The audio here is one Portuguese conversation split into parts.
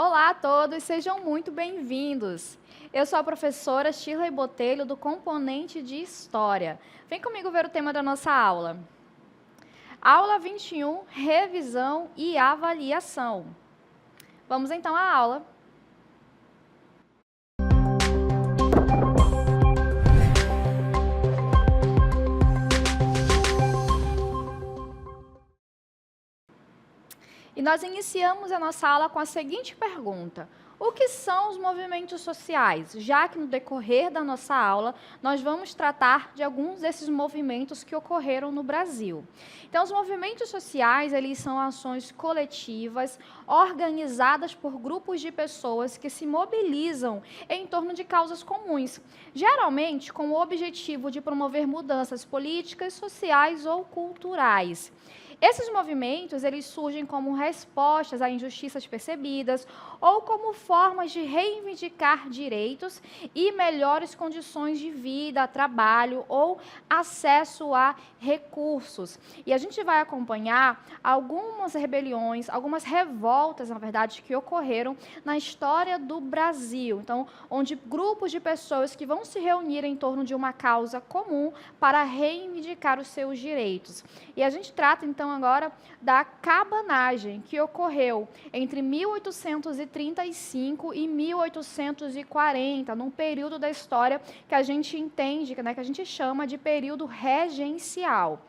Olá a todos, sejam muito bem-vindos. Eu sou a professora Shirley Botelho, do componente de História. Vem comigo ver o tema da nossa aula. Aula 21, Revisão e Avaliação. Vamos então à aula. E nós iniciamos a nossa aula com a seguinte pergunta: o que são os movimentos sociais? Já que no decorrer da nossa aula, nós vamos tratar de alguns desses movimentos que ocorreram no Brasil. Então, os movimentos sociais, eles são ações coletivas, organizadas por grupos de pessoas que se mobilizam em torno de causas comuns, geralmente com o objetivo de promover mudanças políticas, sociais ou culturais. Esses movimentos, eles surgem como respostas a injustiças percebidas ou como formas de reivindicar direitos e melhores condições de vida, trabalho ou acesso a recursos. E a gente vai acompanhar algumas rebeliões, algumas revoltas, na verdade, que ocorreram na história do Brasil. Então, onde grupos de pessoas que vão se reunir em torno de uma causa comum para reivindicar os seus direitos. E a gente trata, então, agora da cabanagem, que ocorreu entre 1835 e 1840, num período da história que a gente entende, né, que a gente chama de período regencial.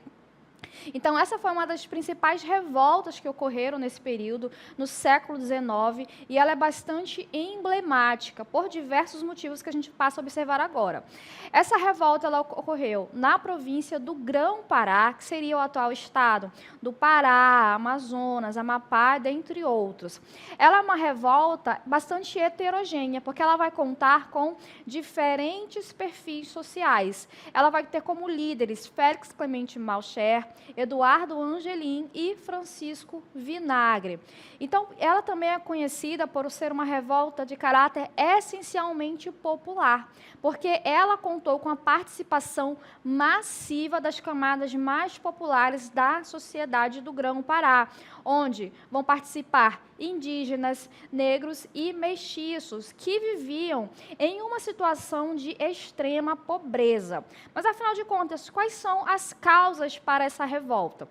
Então, essa foi uma das principais revoltas que ocorreram nesse período, no século XIX, e ela é bastante emblemática, por diversos motivos que a gente passa a observar agora. Essa revolta ela ocorreu na província do Grão-Pará, que seria o atual estado do Pará, Amazonas, Amapá, dentre outros. Ela é uma revolta bastante heterogênea, porque ela vai contar com diferentes perfis sociais. Ela vai ter como líderes Félix Clemente Malcher, Eduardo Angelim e Francisco Vinagre. Então, ela também é conhecida por ser uma revolta de caráter essencialmente popular, porque ela contou com a participação massiva das camadas mais populares da sociedade do Grão-Pará, onde vão participar indígenas, negros e mestiços, que viviam em uma situação de extrema pobreza. Mas, afinal de contas, quais são as causas para essa revolta?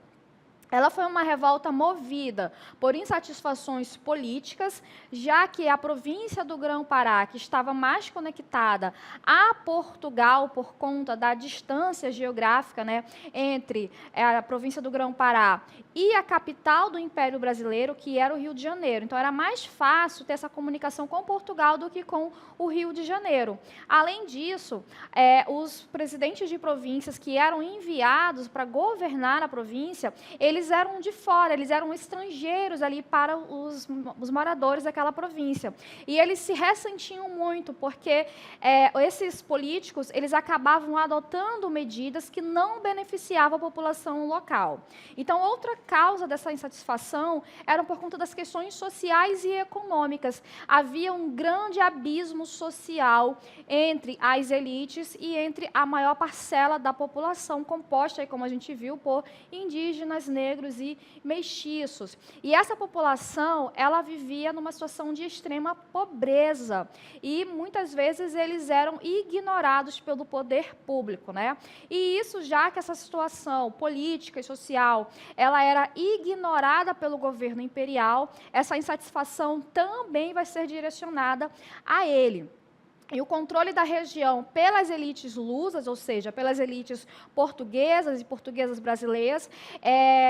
Ela foi uma revolta movida por insatisfações políticas, já que a província do Grão-Pará, que estava mais conectada a Portugal por conta da distância geográfica, né, entre a província do Grão-Pará e a capital do Império Brasileiro, que era o Rio de Janeiro. Então, era mais fácil ter essa comunicação com Portugal do que com o Rio de Janeiro. Além disso, os presidentes de províncias que eram enviados para governar a província, eles eram de fora, eles eram estrangeiros ali para os moradores daquela província. E eles se ressentiam muito, porque esses políticos, eles acabavam adotando medidas que não beneficiavam a população local. Então, outra causa dessa insatisfação era por conta das questões sociais e econômicas. Havia um grande abismo social entre as elites e entre a maior parcela da população, composta, como a gente viu, por indígenas, negros e mestiços. E essa população, ela vivia numa situação de extrema pobreza e muitas vezes eles eram ignorados pelo poder público, né? E isso, já que essa situação política e social, ela era ignorada pelo governo imperial, essa insatisfação também vai ser direcionada a ele. E o controle da região pelas elites lusas, ou seja, pelas elites portuguesas e portuguesas brasileiras,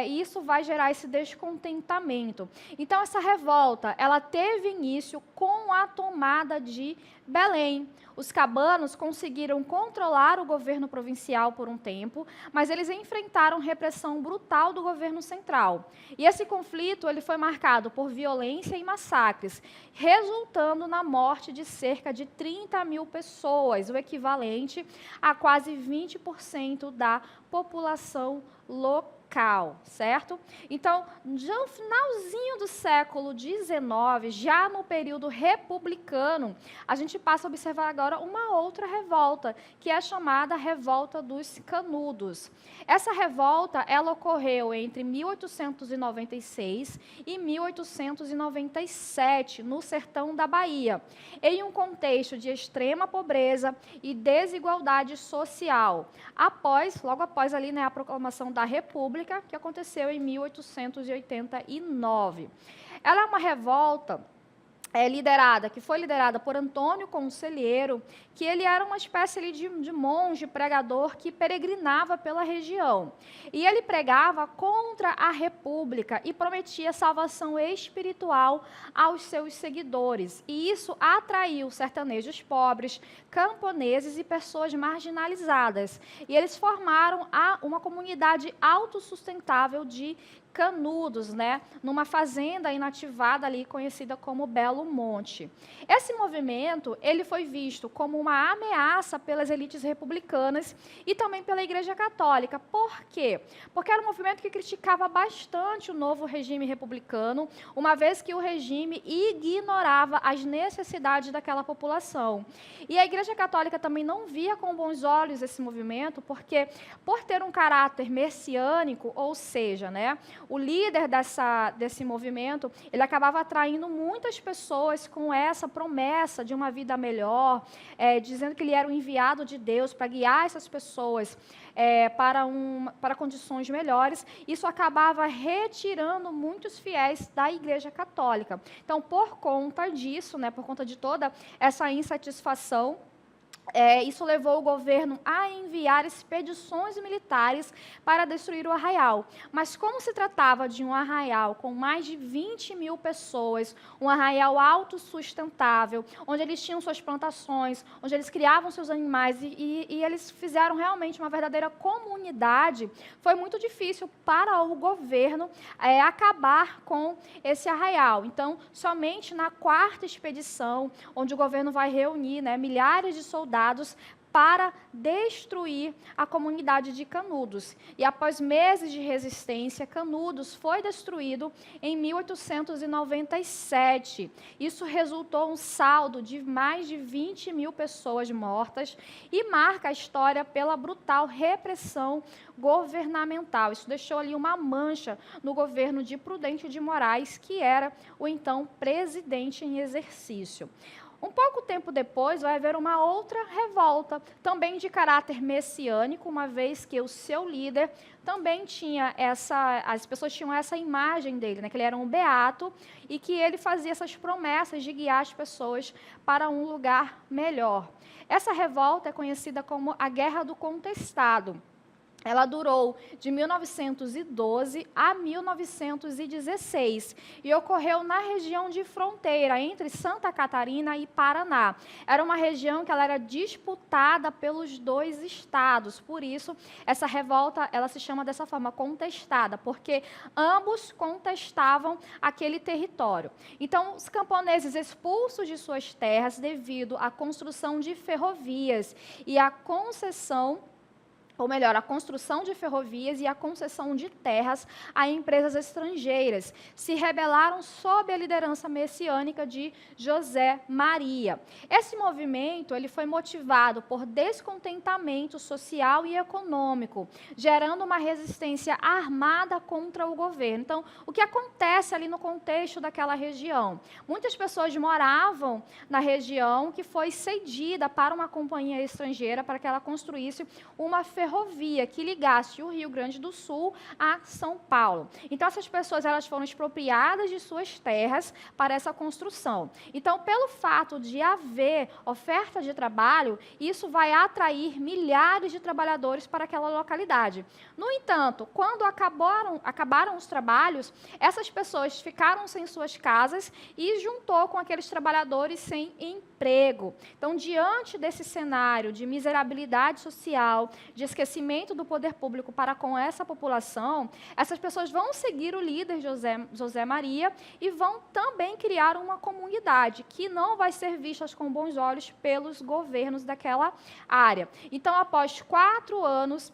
isso vai gerar esse descontentamento. Então, essa revolta, ela teve início com a tomada de Belém. Os cabanos conseguiram controlar o governo provincial por um tempo, mas eles enfrentaram repressão brutal do governo central. E esse conflito ele foi marcado por violência e massacres, resultando na morte de cerca de 30 mil pessoas, o equivalente a quase 20% da população local. local, certo? Então, já no finalzinho do século XIX, já no período republicano, a gente passa a observar agora uma outra revolta, que é a chamada Revolta dos Canudos. Essa revolta, ela ocorreu entre 1896 e 1897, no sertão da Bahia, em um contexto de extrema pobreza e desigualdade social, logo após ali, né, a proclamação da República, que aconteceu em 1889. Ela é uma revolta que foi liderada por Antônio Conselheiro, que ele era uma espécie ali de monge pregador que peregrinava pela região. E ele pregava contra a República e prometia salvação espiritual aos seus seguidores. E isso atraiu sertanejos pobres, camponeses e pessoas marginalizadas. E eles formaram uma comunidade autossustentável de Canudos, né, numa fazenda inativada ali conhecida como Belo Monte. Esse movimento, ele foi visto como uma ameaça pelas elites republicanas e também pela Igreja Católica. Por quê? Porque era um movimento que criticava bastante o novo regime republicano, uma vez que o regime ignorava as necessidades daquela população. E a Igreja Católica também não via com bons olhos esse movimento, porque por ter um caráter messiânico, ou seja, né, o líder desse movimento, ele acabava atraindo muitas pessoas com essa promessa de uma vida melhor, dizendo que ele era o enviado de Deus para guiar essas pessoas para condições melhores. Isso acabava retirando muitos fiéis da Igreja Católica. Então, por conta disso, né, por conta de toda essa insatisfação, isso levou o governo a enviar expedições militares para destruir o arraial. Mas como se tratava de um arraial com mais de 20 mil pessoas, um arraial autossustentável, onde eles tinham suas plantações, onde eles criavam seus animais e eles fizeram realmente uma verdadeira comunidade, foi muito difícil para o governo acabar com esse arraial. Então, somente na 4ª expedição, onde o governo vai reunir, né, milhares de soldados para destruir a comunidade de Canudos. E após meses de resistência, Canudos foi destruído em 1897. Isso resultou um saldo de mais de 20 mil pessoas mortas e marca a história pela brutal repressão governamental. Isso deixou ali uma mancha no governo de Prudente de Moraes, que era o então presidente em exercício. Um pouco tempo depois, vai haver uma outra revolta, também de caráter messiânico, uma vez que o seu líder também tinha as pessoas tinham essa imagem dele, né, que ele era um beato e que ele fazia essas promessas de guiar as pessoas para um lugar melhor. Essa revolta é conhecida como a Guerra do Contestado. Ela durou de 1912 a 1916 e ocorreu na região de fronteira entre Santa Catarina e Paraná. Era uma região que ela era disputada pelos 2 estados, por isso essa revolta ela se chama dessa forma, contestada, porque ambos contestavam aquele território. Então, os camponeses expulsos de suas terras devido à construção de ferrovias e à concessão, ou melhor, a construção de ferrovias e a concessão de terras a empresas estrangeiras, se rebelaram sob a liderança messiânica de José Maria. Esse movimento ele foi motivado por descontentamento social e econômico, gerando uma resistência armada contra o governo. Então, o que acontece ali no contexto daquela região? Muitas pessoas moravam na região que foi cedida para uma companhia estrangeira para que ela construísse uma ferrovia que ligasse o Rio Grande do Sul a São Paulo. Então, essas pessoas elas foram expropriadas de suas terras para essa construção. Então, pelo fato de haver oferta de trabalho, isso vai atrair milhares de trabalhadores para aquela localidade. No entanto, quando acabaram os trabalhos, essas pessoas ficaram sem suas casas e juntou com aqueles trabalhadores sem emprego. Então, diante desse cenário de miserabilidade social, de esquecimento do poder público para com essa população, essas pessoas vão seguir o líder José Maria e vão também criar uma comunidade que não vai ser vista com bons olhos pelos governos daquela área. Então, após 4 anos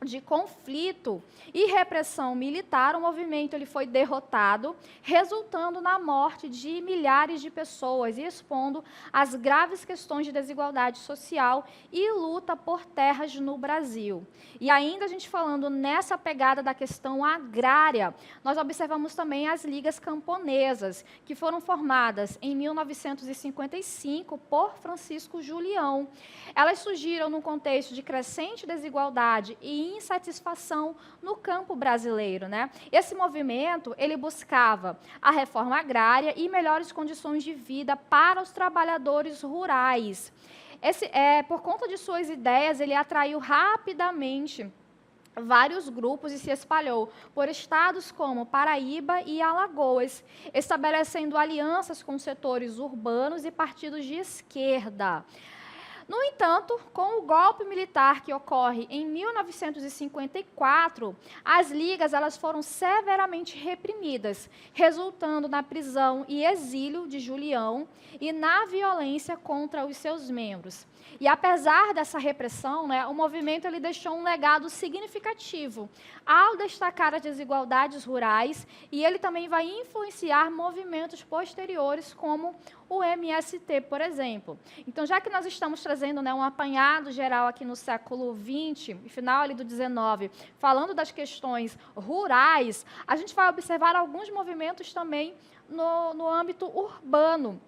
de conflito e repressão militar, o movimento ele foi derrotado, resultando na morte de milhares de pessoas e expondo as graves questões de desigualdade social e luta por terras no Brasil. E ainda a gente falando nessa pegada da questão agrária, nós observamos também as ligas camponesas, que foram formadas em 1955 por Francisco Julião. Elas surgiram num contexto de crescente desigualdade e insatisfação no campo brasileiro, né? Esse movimento, ele buscava a reforma agrária e melhores condições de vida para os trabalhadores rurais. Por conta de suas ideias, ele atraiu rapidamente vários grupos e se espalhou por estados como Paraíba e Alagoas, estabelecendo alianças com setores urbanos e partidos de esquerda. No entanto, com o golpe militar que ocorre em 1954, as ligas elas foram severamente reprimidas, resultando na prisão e exílio de Julião e na violência contra os seus membros. E apesar dessa repressão, né, o movimento ele deixou um legado significativo ao destacar as desigualdades rurais, e ele também vai influenciar movimentos posteriores como o MST, por exemplo. Então, já que nós estamos trazendo, né, um apanhado geral aqui no século XX, final ali do XIX, falando das questões rurais, a gente vai observar alguns movimentos também no âmbito urbano,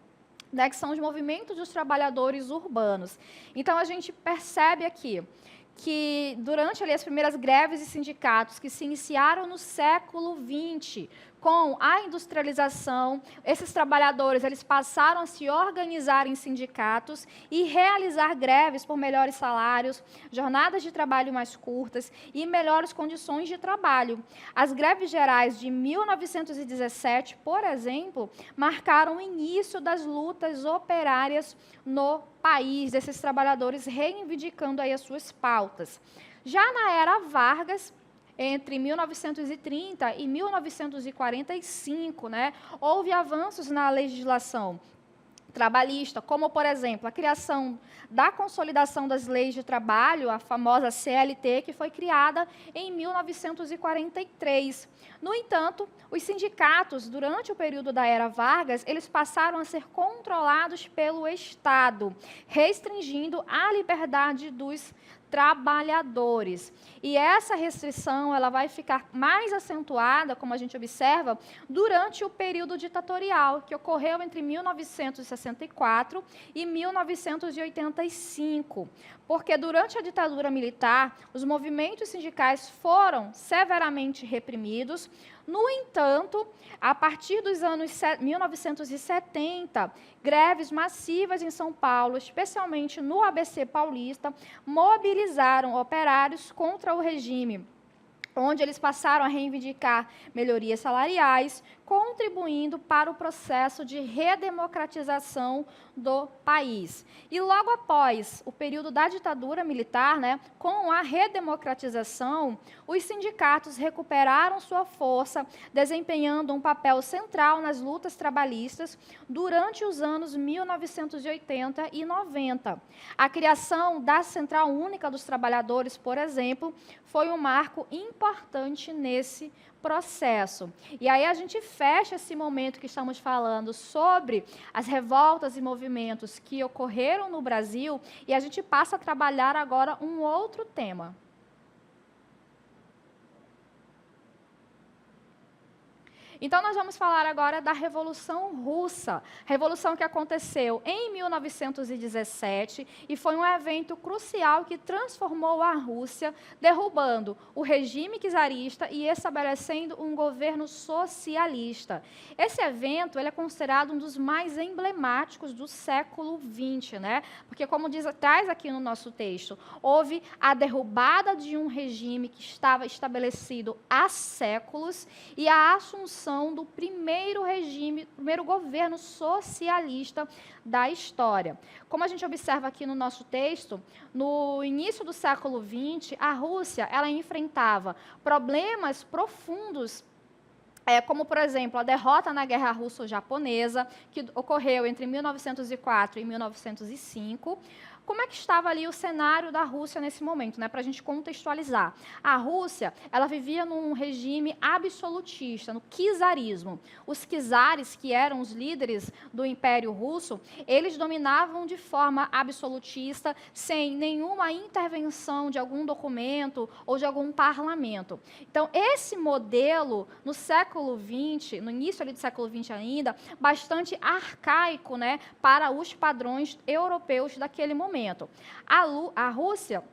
né, que são os movimentos dos trabalhadores urbanos. Então, a gente percebe aqui que, durante ali, as primeiras greves e sindicatos que se iniciaram no século XX, com a industrialização, esses trabalhadores eles passaram a se organizar em sindicatos e realizar greves por melhores salários, jornadas de trabalho mais curtas e melhores condições de trabalho. As greves gerais de 1917, por exemplo, marcaram o início das lutas operárias no país, desses trabalhadores reivindicando aí as suas pautas. Já na era Vargas, entre 1930 e 1945, né, houve avanços na legislação trabalhista, como, por exemplo, a criação da consolidação das leis de trabalho, a famosa CLT, que foi criada em 1943. No entanto, os sindicatos, durante o período da era Vargas, eles passaram a ser controlados pelo Estado, restringindo a liberdade dos trabalhadores. E essa restrição ela vai ficar mais acentuada, como a gente observa, durante o período ditatorial, que ocorreu entre 1964 e 1985. Porque durante a ditadura militar, os movimentos sindicais foram severamente reprimidos. No entanto, a partir dos anos 1970, greves massivas em São Paulo, especialmente no ABC Paulista, mobilizaram operários contra o regime, onde eles passaram a reivindicar melhorias salariais, contribuindo para o processo de redemocratização do país. E logo após o período da ditadura militar, né, com a redemocratização, os sindicatos recuperaram sua força, desempenhando um papel central nas lutas trabalhistas durante os anos 1980 e 90. A criação da Central Única dos Trabalhadores, por exemplo, foi um marco importante nesse processo. E aí a gente fecha esse momento que estamos falando sobre as revoltas e movimentos que ocorreram no Brasil e a gente passa a trabalhar agora um outro tema. Então, nós vamos falar agora da Revolução Russa, revolução que aconteceu em 1917 e foi um evento crucial que transformou a Rússia, derrubando o regime czarista e estabelecendo um governo socialista. Esse evento ele é considerado um dos mais emblemáticos do século XX, né? Porque, como traz aqui no nosso texto, houve a derrubada de um regime que estava estabelecido há séculos e a assunção do primeiro regime, primeiro governo socialista da história. Como a gente observa aqui no nosso texto, no início do século XX, a Rússia ela enfrentava problemas profundos, como, por exemplo, a derrota na Guerra Russo-Japonesa, que ocorreu entre 1904 e 1905, como é que estava ali o cenário da Rússia nesse momento, né, para a gente contextualizar? A Rússia, ela vivia num regime absolutista, no czarismo. Os czares, que eram os líderes do Império Russo, eles dominavam de forma absolutista, sem nenhuma intervenção de algum documento ou de algum parlamento. Então, esse modelo, no século XX, no início ali do século XX ainda, bastante arcaico, né, para os padrões europeus daquele momento. A Rússia,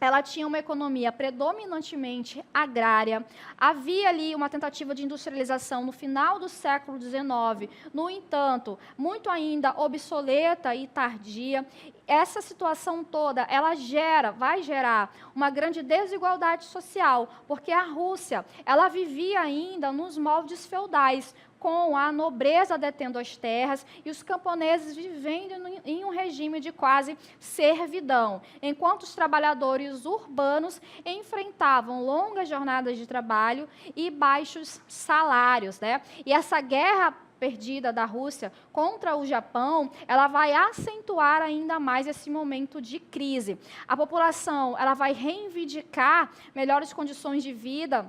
ela tinha uma economia predominantemente agrária, havia ali uma tentativa de industrialização no final do século XIX, no entanto, muito ainda obsoleta e tardia. Essa situação toda, ela vai gerar uma grande desigualdade social, porque a Rússia, ela vivia ainda nos moldes feudais, com a nobreza detendo as terras e os camponeses vivendo em um regime de quase servidão, enquanto os trabalhadores urbanos enfrentavam longas jornadas de trabalho e baixos salários, né? E essa guerra perdida da Rússia contra o Japão, ela vai acentuar ainda mais esse momento de crise. A população, ela vai reivindicar melhores condições de vida,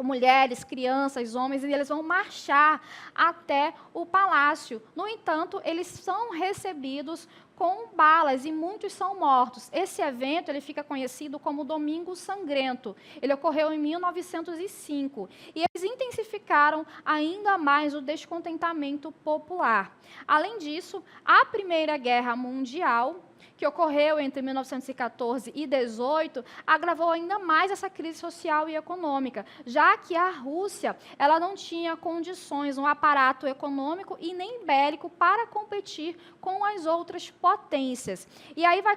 mulheres, crianças, homens, e eles vão marchar até o palácio. No entanto, eles são recebidos com balas e muitos são mortos. Esse evento ele fica conhecido como Domingo Sangrento. Ele ocorreu em 1905 e eles intensificaram ainda mais o descontentamento popular. Além disso, a Primeira Guerra Mundial, que ocorreu entre 1914 e 18, agravou ainda mais essa crise social e econômica, já que a Rússia ela não tinha condições, um aparato econômico e nem bélico para competir com as outras potências. E aí vai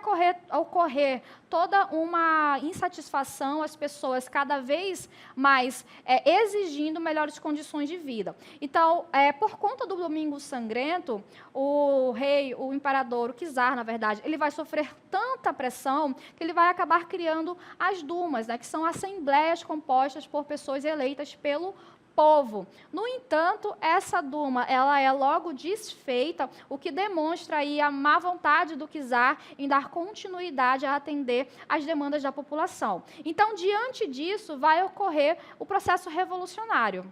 ocorrer toda uma insatisfação, as pessoas cada vez mais exigindo melhores condições de vida. Então, por conta do Domingo Sangrento, o rei, o imperador, o czar, na verdade, ele vai sofrer tanta pressão que ele vai acabar criando as dumas, né, que são assembleias compostas por pessoas eleitas pelo povo. No entanto, essa duma ela é logo desfeita, o que demonstra aí a má vontade do czar em dar continuidade a atender às demandas da população. Então, diante disso, vai ocorrer o processo revolucionário.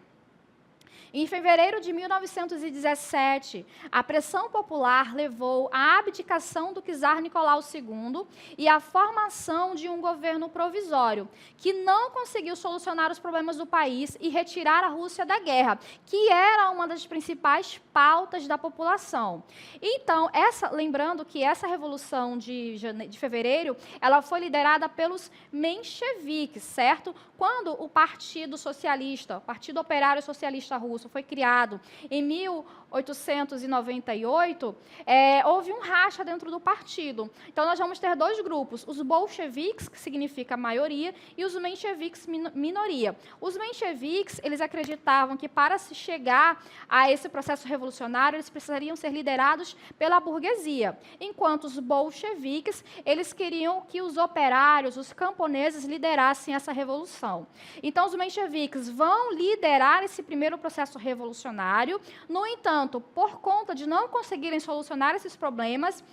Em fevereiro de 1917, a pressão popular levou à abdicação do czar Nicolau II e à formação de um governo provisório, que não conseguiu solucionar os problemas do país e retirar a Rússia da guerra, que era uma das principais pautas da população. Então, lembrando que essa revolução de fevereiro, ela foi liderada pelos mencheviques, certo? Quando o Partido Socialista, o Partido Operário Socialista Russo, foi criado em 1898, houve um racha dentro do partido. Então, nós vamos ter dois grupos, os bolcheviques, que significa maioria, e os mencheviques, minoria. Os mencheviques, eles acreditavam que para se chegar a esse processo revolucionário, eles precisariam ser liderados pela burguesia, enquanto os bolcheviques, eles queriam que os operários, os camponeses, liderassem essa revolução. Então, os mencheviques vão liderar esse primeiro processo revolucionário. No entanto, por conta de não conseguirem solucionar esses problemas,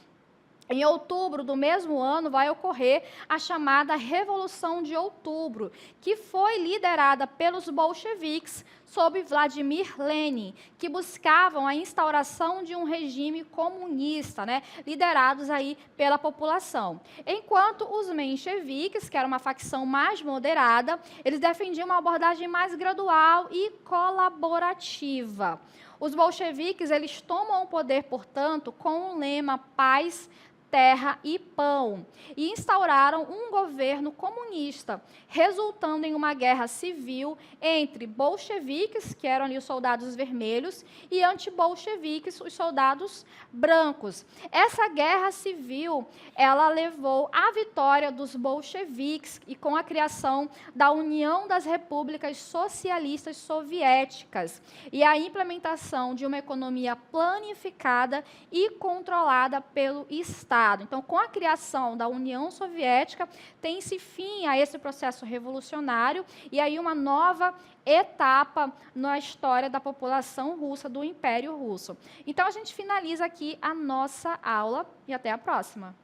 em outubro do mesmo ano vai ocorrer a chamada Revolução de Outubro, que foi liderada pelos bolcheviques sob Vladimir Lenin, que buscavam a instauração de um regime comunista, né, liderados aí pela população. Enquanto os mencheviques, que era uma facção mais moderada, eles defendiam uma abordagem mais gradual e colaborativa. Os bolcheviques, eles tomam o poder, portanto, com o lema paz, terra e pão, e instauraram um governo comunista, resultando em uma guerra civil entre bolcheviques, que eram ali os soldados vermelhos, e antibolcheviques, os soldados brancos. Essa guerra civil, ela levou à vitória dos bolcheviques e com a criação da União das Repúblicas Socialistas Soviéticas e a implementação de uma economia planificada e controlada pelo Estado. Então, com a criação da União Soviética, tem-se fim a esse processo revolucionário e aí uma nova etapa na história da população russa, do Império Russo. Então, a gente finaliza aqui a nossa aula e até a próxima.